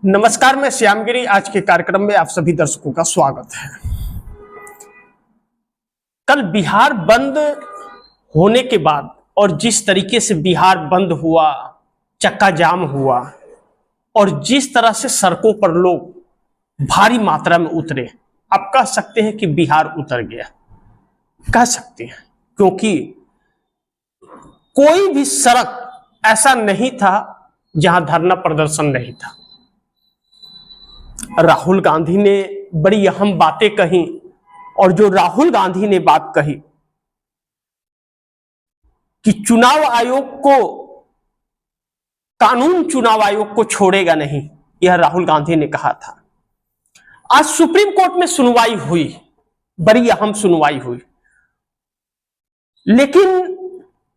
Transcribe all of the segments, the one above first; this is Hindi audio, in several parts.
नमस्कार, मैं श्यामगिरी। आज के कार्यक्रम में आप सभी दर्शकों का स्वागत है। कल बिहार बंद होने के बाद और जिस तरीके से बिहार बंद हुआ, चक्का जाम हुआ और जिस तरह से सड़कों पर लोग भारी मात्रा में उतरे, आप कह सकते हैं कि बिहार उतर गया, कह सकते हैं, क्योंकि कोई भी सड़क ऐसा नहीं था जहां धरना प्रदर्शन नहीं था। राहुल गांधी ने बड़ी अहम बातें कही और जो राहुल गांधी ने बात कही कि चुनाव आयोग को, कानून चुनाव आयोग को छोड़ेगा नहीं, यह राहुल गांधी ने कहा था। आज सुप्रीम कोर्ट में सुनवाई हुई, बड़ी अहम सुनवाई हुई, लेकिन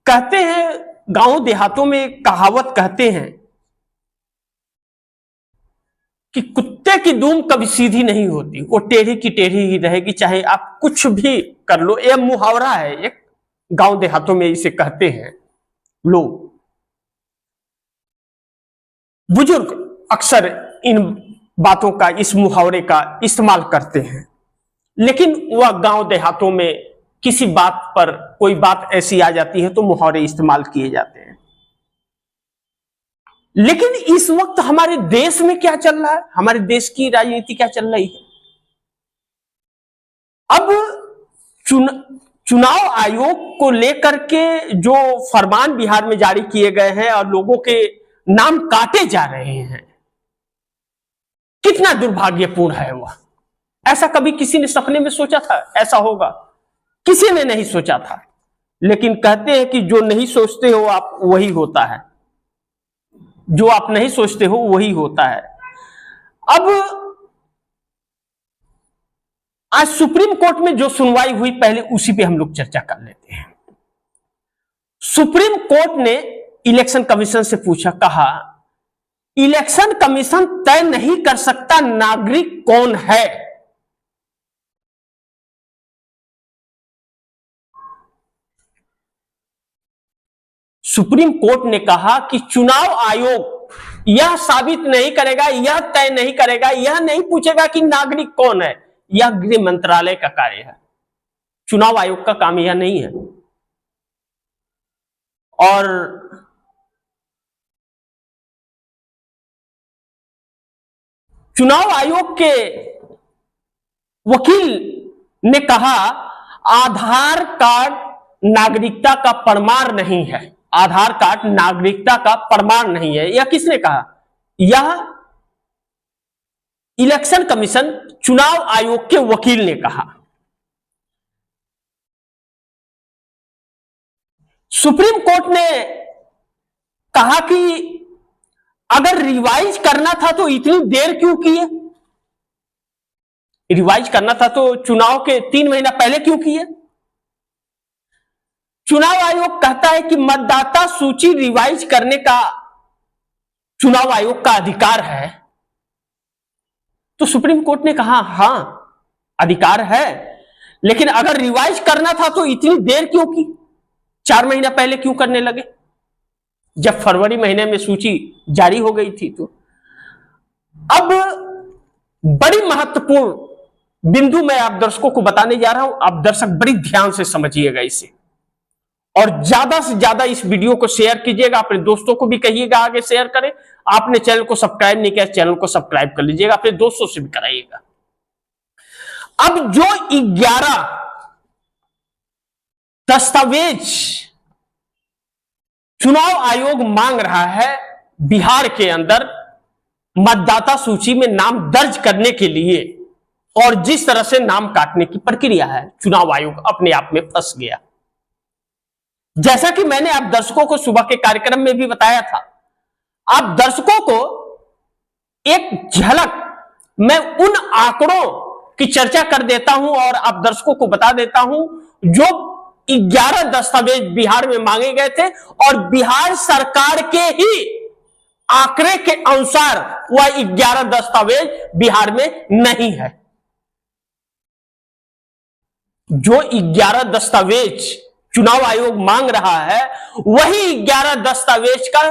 कहते हैं गांव देहातों में कहावत कहते हैं कि कुत्ते की दूम कभी सीधी नहीं होती, वो टेढ़ी की टेढ़ी ही रहेगी, चाहे आप कुछ भी कर लो। यह मुहावरा है, एक गांव देहातों में इसे कहते हैं लोग। बुजुर्ग अक्सर इन बातों का, इस मुहावरे का इस्तेमाल करते हैं, लेकिन वह गांव देहातों में किसी बात पर कोई बात ऐसी आ जाती है तो मुहावरे इस्तेमाल किए जाते हैं। लेकिन इस वक्त हमारे देश में क्या चल रहा है, हमारे देश की राजनीति क्या चल रही है? अब चुनाव आयोग को लेकर के जो फरमान बिहार में जारी किए गए हैं और लोगों के नाम काटे जा रहे हैं, कितना दुर्भाग्यपूर्ण है वह। ऐसा कभी किसी ने सपने में सोचा था ऐसा होगा? किसी ने नहीं सोचा था। लेकिन कहते हैं कि जो नहीं सोचते हो आप, वही होता है। जो आप नहीं सोचते हो वही होता है। अब आज सुप्रीम कोर्ट में जो सुनवाई हुई, पहले उसी पे हम लोग चर्चा कर लेते हैं। सुप्रीम कोर्ट ने इलेक्शन कमीशन से पूछा, कहा इलेक्शन कमीशन तय नहीं कर सकता नागरिक कौन है। सुप्रीम कोर्ट ने कहा कि चुनाव आयोग यह साबित नहीं करेगा, यह तय नहीं करेगा, यह नहीं पूछेगा कि नागरिक कौन है। यह गृह मंत्रालय का कार्य है, चुनाव आयोग का काम यह नहीं है। और चुनाव आयोग के वकील ने कहा आधार कार्ड नागरिकता का प्रमाण नहीं है, आधार कार्ड नागरिकता का प्रमाण नहीं है। यह किसने कहा? यह इलेक्शन कमीशन, चुनाव आयोग के वकील ने कहा। सुप्रीम कोर्ट ने कहा कि अगर रिवाइज करना था तो इतनी देर क्यों किए? रिवाइज करना था तो चुनाव के 3 महीना पहले क्यों किए? चुनाव आयोग कहता है कि मतदाता सूची रिवाइज करने का चुनाव आयोग का अधिकार है। तो सुप्रीम कोर्ट ने कहा हां, अधिकार है, लेकिन अगर रिवाइज करना था तो इतनी देर क्यों की? 4 महीना पहले क्यों करने लगे, जब फरवरी महीने में सूची जारी हो गई थी? तो अब बड़ी महत्वपूर्ण बिंदु मैं आप दर्शकों को बताने जा रहा हूं। आप दर्शक बड़ी ध्यान से समझिएगा इसे, और ज्यादा से ज्यादा इस वीडियो को शेयर कीजिएगा, अपने दोस्तों को भी कहिएगा आगे शेयर करें। आपने चैनल को सब्सक्राइब नहीं किया, चैनल को सब्सक्राइब कर लीजिएगा, अपने दोस्तों से भी कराइएगा। अब जो 11 दस्तावेज चुनाव आयोग मांग रहा है बिहार के अंदर मतदाता सूची में नाम दर्ज करने के लिए, और जिस तरह से नाम काटने की प्रक्रिया है, चुनाव आयोग अपने आप में फंस गया। जैसा कि मैंने आप दर्शकों को सुबह के कार्यक्रम में भी बताया था, आप दर्शकों को एक झलक मैं उन आंकड़ों की चर्चा कर देता हूं और आप दर्शकों को बता देता हूं जो 11 दस्तावेज बिहार में मांगे गए थे, और बिहार सरकार के ही आंकड़े के अनुसार वह 11 दस्तावेज बिहार में नहीं है। जो 11 दस्तावेज चुनाव आयोग मांग रहा है, वही 11 दस्तावेज का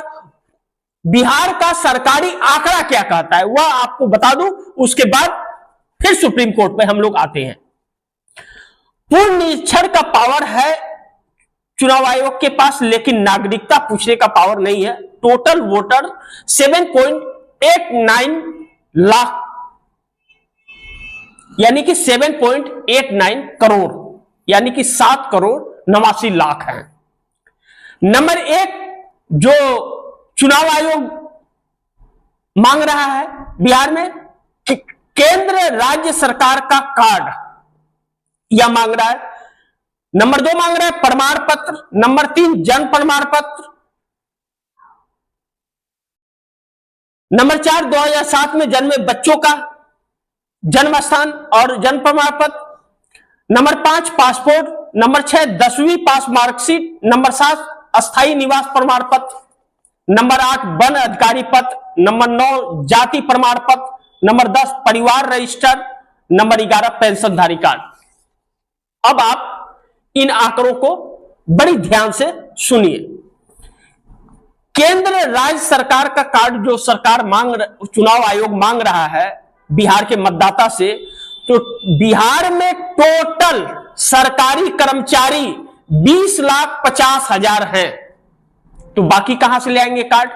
बिहार का सरकारी आंकड़ा क्या कहता है वह आपको बता दूं, उसके बाद फिर सुप्रीम कोर्ट पे हम लोग आते हैं। पूर्ण निरीक्षण का पावर है चुनाव आयोग के पास, लेकिन नागरिकता पूछने का पावर नहीं है। टोटल वोटर 7.89 लाख, यानी कि 7.89 करोड़, यानी कि 7,89,00,000 है। नंबर एक जो चुनाव आयोग मांग रहा है बिहार में कि केंद्र राज्य सरकार का कार्ड यह मांग रहा है। नंबर 2 मांग रहा है प्रमाण पत्र। नंबर 3 जन्म प्रमाण पत्र। नंबर 4 2007 में जन्मे बच्चों का जन्म स्थान और जन्म प्रमाण पत्र। Number 5 passport. नंबर 6 10वीं पास मार्कशीट। नंबर 7 अस्थायी निवास प्रमाण पत्र। नंबर 8 वन अधिकारी पत्र। नंबर 9 जाति प्रमाण पत्र। नंबर 10 परिवार रजिस्टर। नंबर 11 पेंशनधारी कार्ड। अब आप इन आंकड़ों को बड़ी ध्यान से सुनिए। केंद्र राज्य सरकार का कार्ड जो सरकार चुनाव आयोग मांग रहा है बिहार के मतदाता से, तो बिहार में टोटल सरकारी कर्मचारी 20,50,000 हैं, तो बाकी कहां से ले आएंगे कार्ड?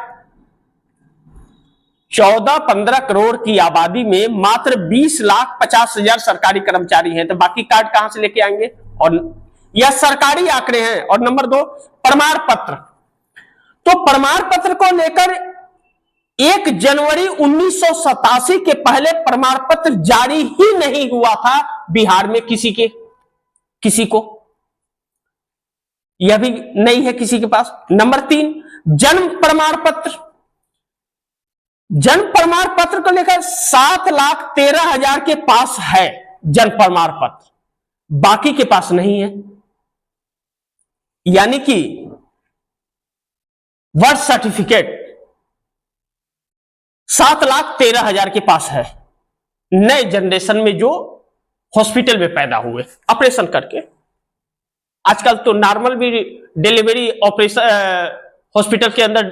14-15 करोड़ की आबादी में मात्र 20,50,000 सरकारी कर्मचारी हैं, तो बाकी कार्ड कहां से लेके आएंगे? और यह सरकारी आंकड़े हैं। और नंबर 2 प्रमाण पत्र। तो प्रमाण पत्र को लेकर 1 जनवरी 1987 के पहले प्रमाण पत्र जारी ही नहीं हुआ था बिहार में किसी को, यह भी नहीं है किसी के पास। नंबर 3 जन्म प्रमाण पत्र। जन्म प्रमाण पत्र को लेकर 7,13,000 के पास है जन्म प्रमाण पत्र, बाकी के पास नहीं है। यानी कि बर्थ सर्टिफिकेट 7,13,000 के पास है, नए जनरेशन में जो हॉस्पिटल में पैदा हुए ऑपरेशन करके। आजकल तो नॉर्मल भी डिलीवरी ऑपरेशन हॉस्पिटल के अंदर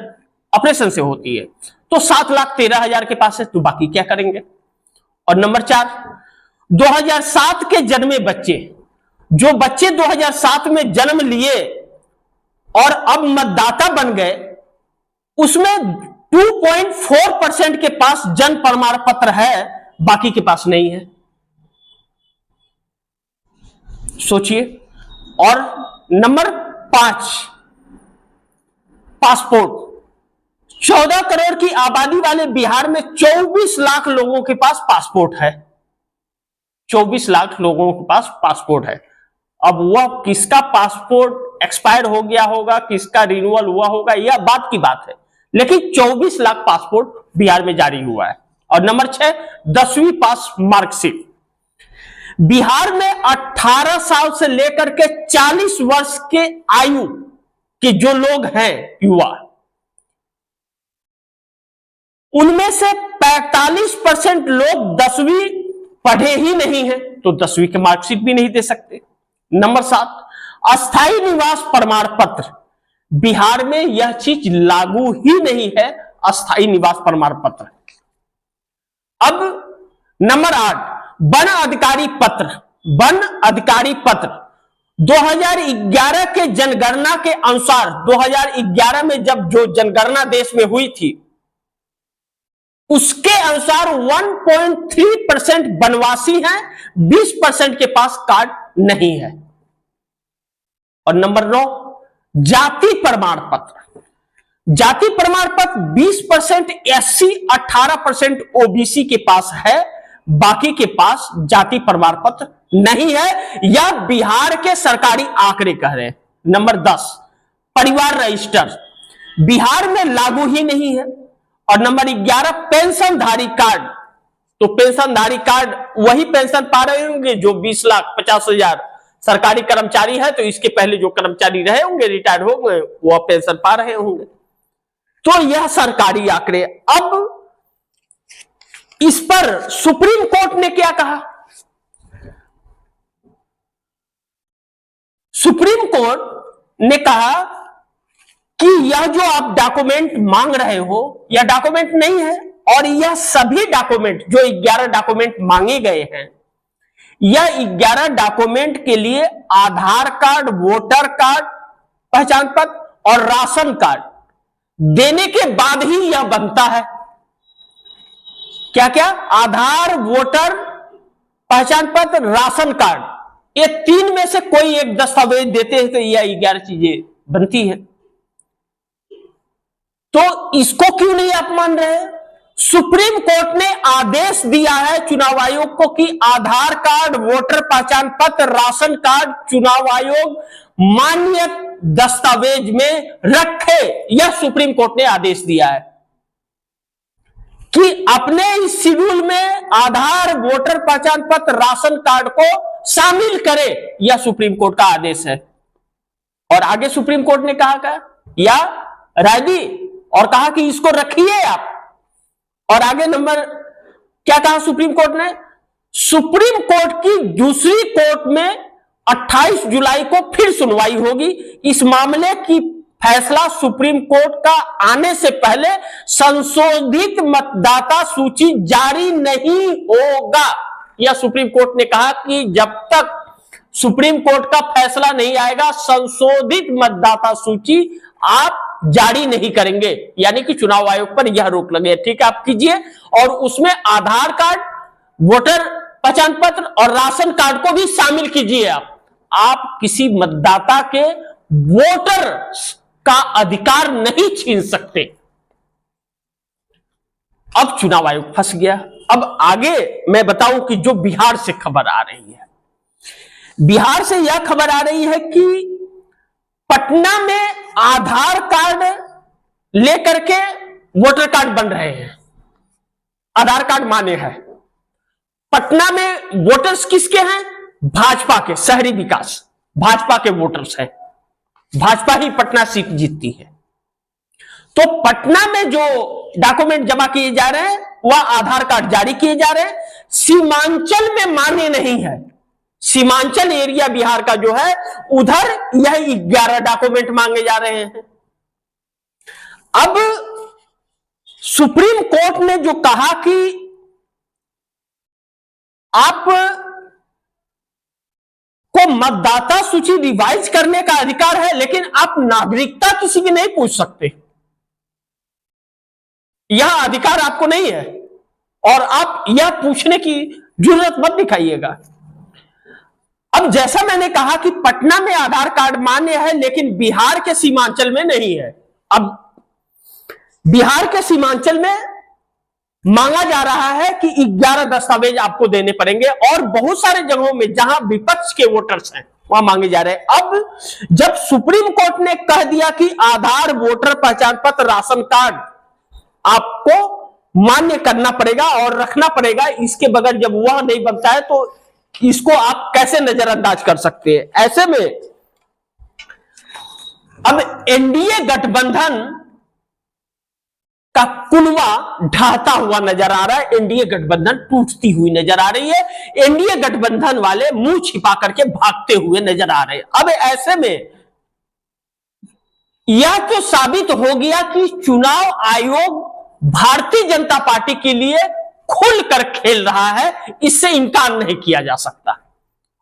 ऑपरेशन से होती है, तो 7,13,000 के पास है, तो बाकी क्या करेंगे? और नंबर 4 2007 के जन्मे बच्चे, जो बच्चे 2007 में जन्म लिए और अब मतदाता बन गए, उसमें 2.4% के पास जन्म प्रमाण पत्र है, बाकी के पास नहीं है। सोचिए। और नंबर 5 पासपोर्ट। 14 करोड़ की आबादी वाले बिहार में 24 लाख लोगों के पास पासपोर्ट है। 24 लाख लोगों के पास पासपोर्ट है। अब वह किसका पासपोर्ट एक्सपायर हो गया होगा, किसका रिन्यूअल हुआ होगा, यह बात की बात है, लेकिन 24 लाख पासपोर्ट बिहार में जारी हुआ है। और नंबर 6 10वीं पास मार्कशीट। बिहार में 18 साल से लेकर के 40 वर्ष के आयु के जो लोग हैं युवा, उनमें से 45% लोग 10वीं पढ़े ही नहीं है, तो 10वीं की मार्कशीट भी नहीं दे सकते। नंबर 7 अस्थायी निवास प्रमाण पत्र। बिहार में यह चीज लागू ही नहीं है, अस्थायी निवास प्रमाण पत्र। अब नंबर 8 वन अधिकारी पत्र। वन अधिकारी पत्र 2011 के जनगणना के अनुसार, 2011 में जब जो जनगणना देश में हुई थी, उसके अनुसार 1.3% वनवासी हैं, 20% के पास कार्ड नहीं है। और नंबर 9 जाति प्रमाण पत्र। जाति प्रमाण पत्र 20% SC, 18% OBC के पास है, बाकी के पास जाति प्रमाण पत्र नहीं है, यह बिहार के सरकारी आंकड़े कह रहे हैं। नंबर 10 परिवार रजिस्टर बिहार में लागू ही नहीं है। और नंबर 11 पेंशनधारी कार्ड। तो पेंशनधारी कार्ड वही पेंशन पा रहे होंगे जो 20,50,000 सरकारी कर्मचारी है, तो इसके पहले जो कर्मचारी रहे होंगे, रिटायर हो गए, वो पेंशन पा रहे होंगे। तो यह सरकारी आंकड़े। अब इस पर सुप्रीम कोर्ट ने क्या कहा? सुप्रीम कोर्ट ने कहा कि यह जो आप डॉक्यूमेंट मांग रहे हो यह डॉक्यूमेंट नहीं है, और यह सभी डॉक्यूमेंट जो 11 डॉक्यूमेंट मांगे गए हैं, यह 11 डॉक्यूमेंट के लिए आधार कार्ड, वोटर कार्ड, पहचान पत्र और राशन कार्ड देने के बाद ही यह बनता है। क्या क्या? आधार, वोटर, पहचान पत्र, राशन कार्ड, ये 3 में से कोई एक दस्तावेज देते हैं तो यह 11 चीजें बनती है। तो इसको क्यों नहीं आप मान रहे? सुप्रीम कोर्ट ने आदेश दिया है चुनाव आयोग को कि आधार कार्ड, वोटर पहचान पत्र, राशन कार्ड चुनाव आयोग मान्य दस्तावेज में रखे। यह सुप्रीम कोर्ट ने आदेश दिया है कि अपने इस शेड्यूल में आधार, वोटर पहचान पत्र, राशन कार्ड को शामिल करे। यह सुप्रीम कोर्ट का आदेश है। और आगे सुप्रीम कोर्ट ने कहा या राय दी और कहा कि इसको रखिए आप। और आगे नंबर क्या कहा सुप्रीम कोर्ट ने? सुप्रीम कोर्ट की दूसरी कोर्ट में 28 जुलाई को फिर सुनवाई होगी। इस मामले की फैसला सुप्रीम कोर्ट का आने से पहले संशोधित मतदाता सूची जारी नहीं होगा। यह सुप्रीम कोर्ट ने कहा कि जब तक सुप्रीम कोर्ट का फैसला नहीं आएगा, संशोधित मतदाता सूची आप जारी नहीं करेंगे, यानी कि चुनाव आयोग पर यह रोक लगे। ठीक है, आप कीजिए और उसमें आधार कार्ड, वोटर पहचान पत्र और राशन कार्ड को भी शामिल कीजिए। आप किसी मतदाता के वोटर का अधिकार नहीं छीन सकते। अब चुनाव आयोग फंस गया। अब आगे मैं बताऊं कि जो बिहार से खबर आ रही है, बिहार से यह खबर आ रही है कि पटना में आधार कार्ड लेकर के वोटर कार्ड बन रहे हैं। आधार कार्ड मान्य है। पटना में वोटर्स किसके हैं? भाजपा के, शहरी विकास भाजपा के वोटर्स हैं। भाजपा ही पटना सीट जीतती है। तो पटना में जो डॉक्यूमेंट जमा किए जा रहे हैं वह आधार कार्ड जारी किए जा रहे हैं। सीमांचल में मान्य नहीं है। सीमांचल एरिया बिहार का जो है उधर यह 11 डॉक्यूमेंट मांगे जा रहे हैं। अब सुप्रीम कोर्ट ने जो कहा कि आप को मतदाता सूची रिवाइज करने का अधिकार है, लेकिन आप नागरिकता किसी की नहीं पूछ सकते। यह अधिकार आपको नहीं है और आप यह पूछने की जरूरत मत दिखाइएगा। अब जैसा मैंने कहा कि पटना में आधार कार्ड मान्य है, लेकिन बिहार के सीमांचल में नहीं है। अब बिहार के सीमांचल में मांगा जा रहा है कि 11 दस्तावेज आपको देने पड़ेंगे और बहुत सारे जगहों में जहां विपक्ष के वोटर्स हैं वहां मांगे जा रहे हैं। अब जब सुप्रीम कोर्ट ने कह दिया कि आधार, वोटर पहचान पत्र, राशन कार्ड आपको मान्य करना पड़ेगा और रखना पड़ेगा, इसके बगैर जब वह नहीं बनता है तो इसको आप कैसे नजरअंदाज कर सकते हैं? ऐसे में अब एनडीए गठबंधन का कुनवा ढहता हुआ नजर आ रहा है। एनडीए गठबंधन टूटती हुई नजर आ रही है। एनडीए गठबंधन वाले मुंह छिपा करके भागते हुए नजर आ रहे हैं। अब ऐसे में यह तो साबित हो गया कि चुनाव आयोग भारतीय जनता पार्टी के लिए खुलकर खेल रहा है, इससे इनकार नहीं किया जा सकता।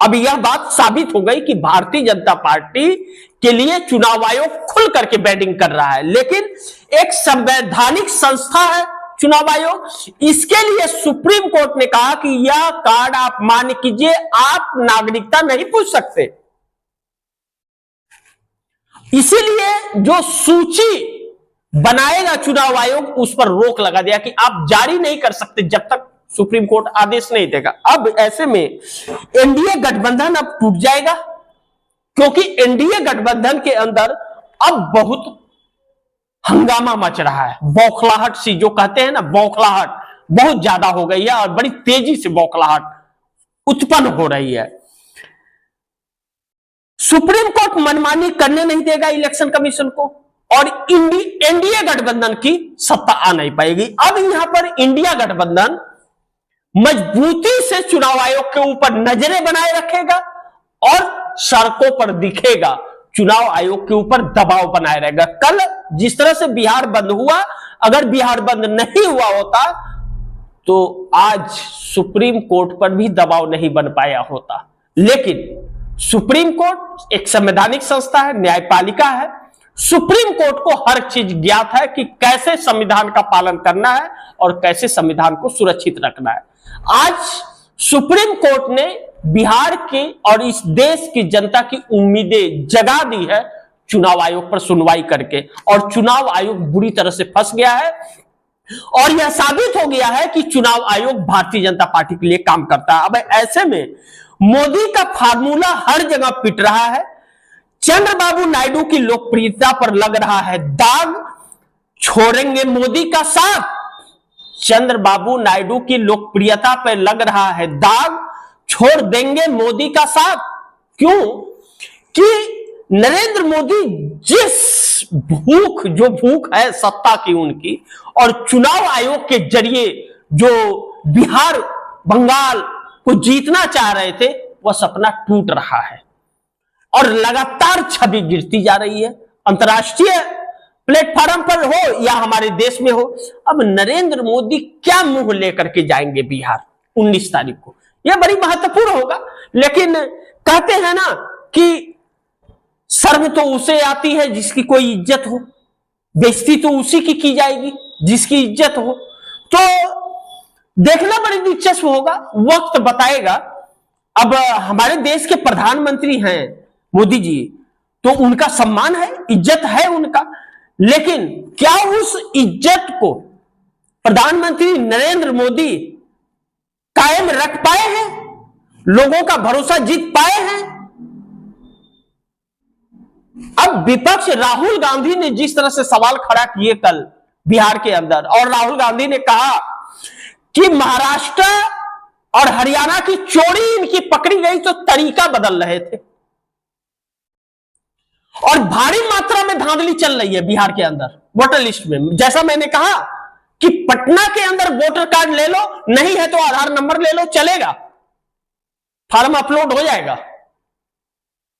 अब यह बात साबित हो गई कि भारतीय जनता पार्टी के लिए चुनाव आयोग खुल करके बैटिंग कर रहा है। लेकिन एक संवैधानिक संस्था है चुनाव आयोग, इसके लिए सुप्रीम कोर्ट ने कहा कि यह कार्ड आप मान्य कीजिए, आप नागरिकता नहीं पूछ सकते। इसीलिए जो सूची बनाएगा चुनाव आयोग उस पर रोक लगा दिया कि आप जारी नहीं कर सकते जब तक सुप्रीम कोर्ट आदेश नहीं देगा। अब ऐसे में एनडीए गठबंधन अब टूट जाएगा, क्योंकि एनडीए गठबंधन के अंदर अब बहुत हंगामा मच रहा है। बौखलाहट सी जो कहते हैं ना, बौखलाहट बहुत ज्यादा हो गई है और बड़ी तेजी से बौखलाहट उत्पन्न हो रही है। सुप्रीम कोर्ट मनमानी करने नहीं देगा इलेक्शन कमीशन को और एनडीए गठबंधन की सत्ता आ नहीं पाएगी। अब यहां पर इंडिया गठबंधन मजबूती से चुनाव आयोग के ऊपर नजरें बनाए रखेगा और सड़कों पर दिखेगा। चुनाव आयोग के ऊपर दबाव बनाए रहेगा। कल जिस तरह से बिहार बंद हुआ, अगर बिहार बंद नहीं हुआ होता तो आज सुप्रीम कोर्ट पर भी दबाव नहीं बन पाया होता। लेकिन सुप्रीम कोर्ट एक संवैधानिक संस्था है, न्यायपालिका है। सुप्रीम कोर्ट को हर चीज ज्ञात है कि कैसे संविधान का पालन करना है और कैसे संविधान को सुरक्षित रखना है। आज सुप्रीम कोर्ट ने बिहार की और इस देश की जनता की उम्मीदें जगा दी है चुनाव आयोग पर सुनवाई करके, और चुनाव आयोग बुरी तरह से फंस गया है और यह साबित हो गया है कि चुनाव आयोग भारतीय जनता पार्टी के लिए काम करता है। अब ऐसे में मोदी का फार्मूला हर जगह पिट रहा है। चंद्रबाबू नायडू की लोकप्रियता पर लग रहा है दाग, छोड़ेंगे मोदी का साथ। चंद्रबाबू नायडू की लोकप्रियता पर लग रहा है दाग, छोड़ देंगे मोदी का साथ। क्यों? कि नरेंद्र मोदी जिस भूख है सत्ता की उनकी, और चुनाव आयोग के जरिए जो बिहार बंगाल को जीतना चाह रहे थे, वह सपना टूट रहा है और लगातार छवि गिरती जा रही है। अंतर्राष्ट्रीय प्लेटफॉर्म पर हो या हमारे देश में हो, अब नरेंद्र मोदी क्या मुंह लेकर के जाएंगे बिहार 19 तारीख को, यह बड़ी महत्वपूर्ण होगा। लेकिन कहते हैं ना कि शर्म तो उसे आती है जिसकी कोई इज्जत हो, बेइज्जती तो उसी की जाएगी जिसकी इज्जत हो। तो देखना बड़ी दिलचस्प होगा, वक्त बताएगा। अब हमारे देश के प्रधानमंत्री हैं मोदी जी, तो उनका सम्मान है, इज्जत है उनका, लेकिन क्या उस इज्जत को प्रधानमंत्री नरेंद्र मोदी कायम रख पाए हैं? लोगों का भरोसा जीत पाए हैं? अब विपक्ष राहुल गांधी ने जिस तरह से सवाल खड़ा किए कल बिहार के अंदर, और राहुल गांधी ने कहा कि महाराष्ट्र और हरियाणा की चोरी इनकी पकड़ी गई तो तरीका बदल रहे थे, और भारी मात्रा में धांधली चल रही है बिहार के अंदर वोटर लिस्ट में। जैसा मैंने कहा कि पटना के अंदर वोटर कार्ड ले लो, नहीं है तो आधार नंबर ले लो, चलेगा, फॉर्म अपलोड हो जाएगा,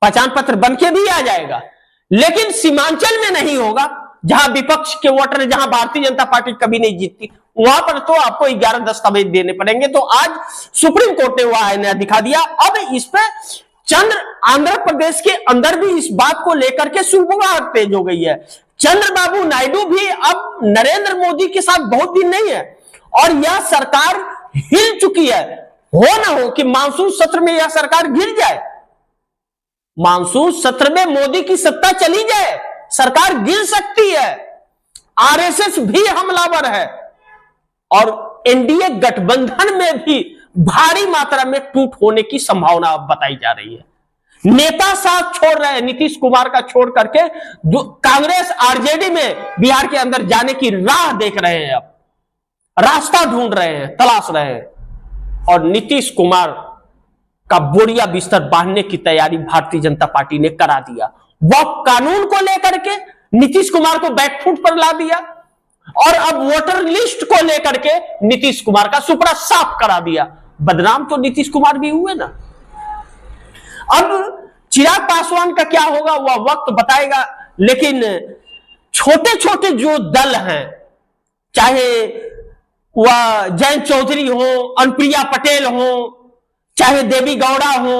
पहचान पत्र बनके भी आ जाएगा। लेकिन सीमांचल में नहीं होगा, जहां विपक्ष के वोटर, जहां भारतीय जनता पार्टी कभी नहीं जीतती, वहां पर तो आपको 11 दस्तावेज देने पड़ेंगे। तो आज सुप्रीम कोर्ट ने वह आईना दिखा दिया। अब इस पे आंध्र प्रदेश के अंदर भी इस बात को लेकर के सुगबुगाहट तेज हो गई है। चंद्रबाबू नायडू भी अब नरेंद्र मोदी के साथ बहुत दिन नहीं है, और यह सरकार हिल चुकी है। हो ना हो कि मानसून सत्र में यह सरकार गिर जाए, मानसून सत्र में मोदी की सत्ता चली जाए, सरकार गिर सकती है। आरएसएस भी हमलावर है, और एनडीए गठबंधन में भी भारी मात्रा में टूट होने की संभावना अब बताई जा रही है। नेता साथ छोड़ रहे हैं, नीतीश कुमार का छोड़ करके कांग्रेस आरजेडी में बिहार के अंदर जाने की राह देख रहे हैं, अब रास्ता ढूंढ रहे हैं, तलाश रहे हैं, और नीतीश कुमार का बोरिया बिस्तर बांधने की तैयारी भारतीय जनता पार्टी ने करा दिया। वह कानून को लेकर के नीतीश कुमार को बैकफुट पर ला दिया, और अब वोटर लिस्ट को लेकर के नीतीश कुमार का सुपड़ा साफ करा दिया। बदनाम तो नीतीश कुमार भी हुए ना। अब चिराग पासवान का क्या होगा वह वक्त बताएगा, लेकिन छोटे छोटे जो दल हैं, चाहे वह जयंत चौधरी हो, अनुप्रिया पटेल हो, चाहे देवी गौड़ा हो,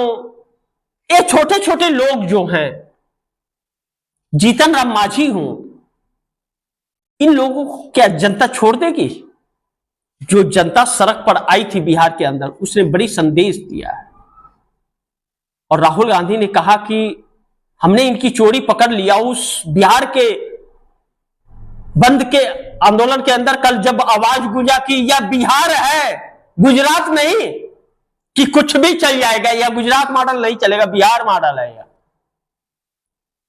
ये छोटे छोटे लोग जो हैं, जीतन राम मांझी हो, इन लोगों को क्या जनता छोड़ देगी? जो जनता सड़क पर आई थी बिहार के अंदर, उसने बड़ी संदेश दिया है, और राहुल गांधी ने कहा कि हमने इनकी चोरी पकड़ लिया। उस बिहार के बंद के आंदोलन के अंदर कल जब आवाज गूंजा कि यह बिहार है, गुजरात नहीं, कि कुछ भी चल जाएगा, यह गुजरात मॉडल नहीं चलेगा, बिहार मॉडल है यह,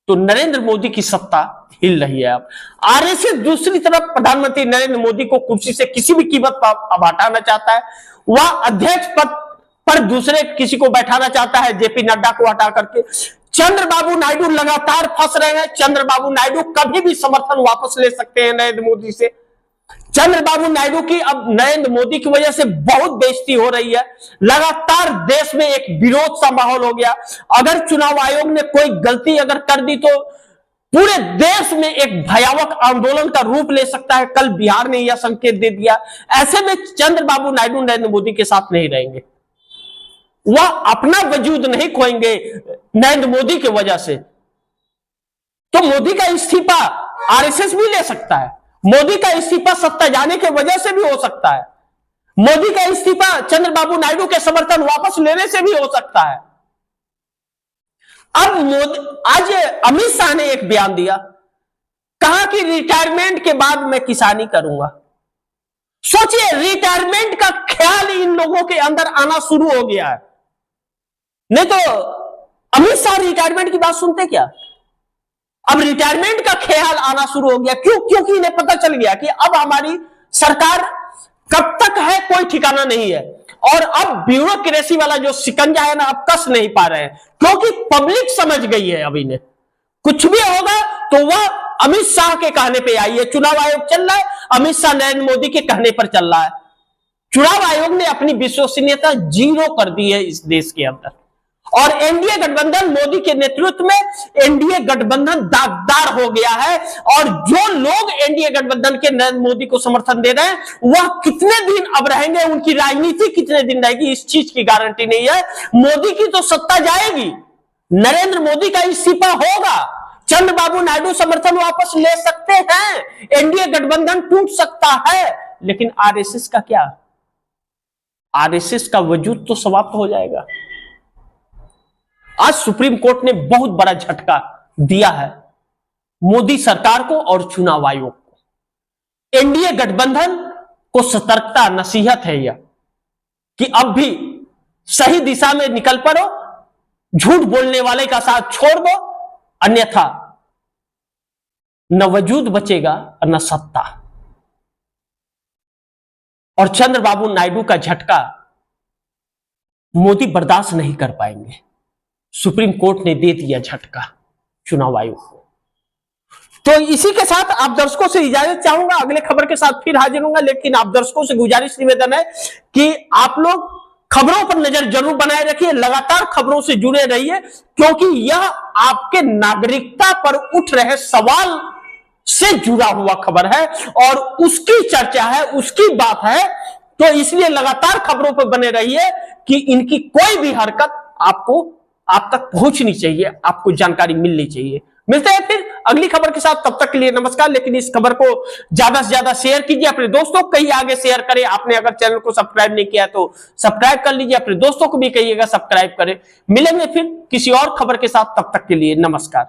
तो नरेंद्र मोदी की सत्ता हिल रही है। अब आरएसएस दूसरी तरफ प्रधानमंत्री नरेंद्र मोदी को कुर्सी से किसी भी कीमत पर अब हटाना चाहता है। वह अध्यक्ष पद पर दूसरे किसी को बैठाना चाहता है, जेपी नड्डा को हटा करके। चंद्रबाबू नायडू लगातार फंस रहे हैं। चंद्रबाबू नायडू कभी भी समर्थन वापस ले सकते हैं नरेंद्र मोदी से। चंद्रबाबू नायडू की अब नरेंद्र मोदी की वजह से बहुत बेइज्जती हो रही है। लगातार देश में एक विरोध सा माहौल हो गया। अगर चुनाव आयोग ने कोई गलती अगर कर दी तो पूरे देश में एक भयावह आंदोलन का रूप ले सकता है। कल बिहार ने यह संकेत दे दिया। ऐसे में चंद्रबाबू नायडू नरेंद्र मोदी के साथ नहीं रहेंगे, वह अपना वजूद नहीं खोएंगे नरेंद्र मोदी की वजह से। तो मोदी का इस्तीफा आरएसएस भी ले सकता है, मोदी का इस्तीफा सत्ता जाने की वजह से भी हो सकता है, मोदी का इस्तीफा चंद्रबाबू नायडू के समर्थन वापस लेने से भी हो सकता है। अब आज अमित शाह ने एक बयान दिया, कहा कि रिटायरमेंट के बाद मैं किसानी करूंगा। सोचिए, रिटायरमेंट का ख्याल इन लोगों के अंदर आना शुरू हो गया है। नहीं तो अमित शाह रिटायरमेंट की बात सुनते क्या? अब रिटायरमेंट का ख्याल आना शुरू हो गया। क्यों? क्योंकि इन्हें पता चल गया कि अब हमारी सरकार कब तक है कोई ठिकाना नहीं है, और अब ब्यूरोक्रेसी वाला जो शिकंजा है ना, अब कस नहीं पा रहे हैं, क्योंकि पब्लिक समझ गई है। अब इन्हें कुछ भी होगा तो वह अमित शाह के कहने पे आई है। चुनाव आयोग चल रहा है, अमित शाह नरेंद्र मोदी के कहने पर चल रहा है। चुनाव आयोग ने अपनी विश्वसनीयता जीरो कर दी है इस देश के अंदर, और एनडीए गठबंधन मोदी के नेतृत्व में एनडीए गठबंधन दागदार हो गया है। और जो लोग एनडीए गठबंधन के नरेंद्र मोदी को समर्थन दे रहे हैं, वह कितने दिन अब रहेंगे, उनकी राजनीति कितने दिन रहेगी, इस चीज की गारंटी नहीं है। मोदी की तो सत्ता जाएगी, नरेंद्र मोदी का इस्तीफा होगा, चंद्रबाबू नायडू समर्थन वापस ले सकते हैं, एनडीए गठबंधन टूट सकता है, लेकिन आरएसएस का क्या? आरएसएस का वजूद तो समाप्त हो जाएगा। आज सुप्रीम कोर्ट ने बहुत बड़ा झटका दिया है मोदी सरकार को और चुनाव आयोग को। एनडीए गठबंधन को सतर्कता नसीहत है यह कि अब भी सही दिशा में निकल पड़ो, झूठ बोलने वाले का साथ छोड़ दो, अन्यथा न वजूद बचेगा और न सत्ता। और चंद्रबाबू नायडू का झटका मोदी बर्दाश्त नहीं कर पाएंगे। सुप्रीम कोर्ट ने दे दिया झटका चुनाव आयोग को। तो इसी के साथ आप दर्शकों से इजाजत चाहूंगा, अगले खबर के साथ फिर हाजिर होऊंगा। लेकिन आप दर्शकों से गुजारिश निवेदन है कि आप लोग खबरों पर नजर जरूर बनाए रखिए, लगातार खबरों से जुड़े रहिए, क्योंकि यह आपके नागरिकता पर उठ रहे सवाल से जुड़ा हुआ खबर है और उसकी चर्चा है, उसकी बात है। तो इसलिए लगातार खबरों पर बने रहिए कि इनकी कोई भी हरकत आप तक पहुंचनी चाहिए, आपको जानकारी मिलनी चाहिए। मिलते हैं फिर अगली खबर के साथ, तब तक के लिए नमस्कार। लेकिन इस खबर को ज्यादा से ज्यादा शेयर कीजिए, अपने दोस्तों को कहिए आगे शेयर करें। आपने अगर चैनल को सब्सक्राइब नहीं किया तो सब्सक्राइब कर लीजिए, अपने दोस्तों को भी कहिएगा सब्सक्राइब करें। मिलेंगे फिर किसी और खबर के साथ, तब तक के लिए नमस्कार।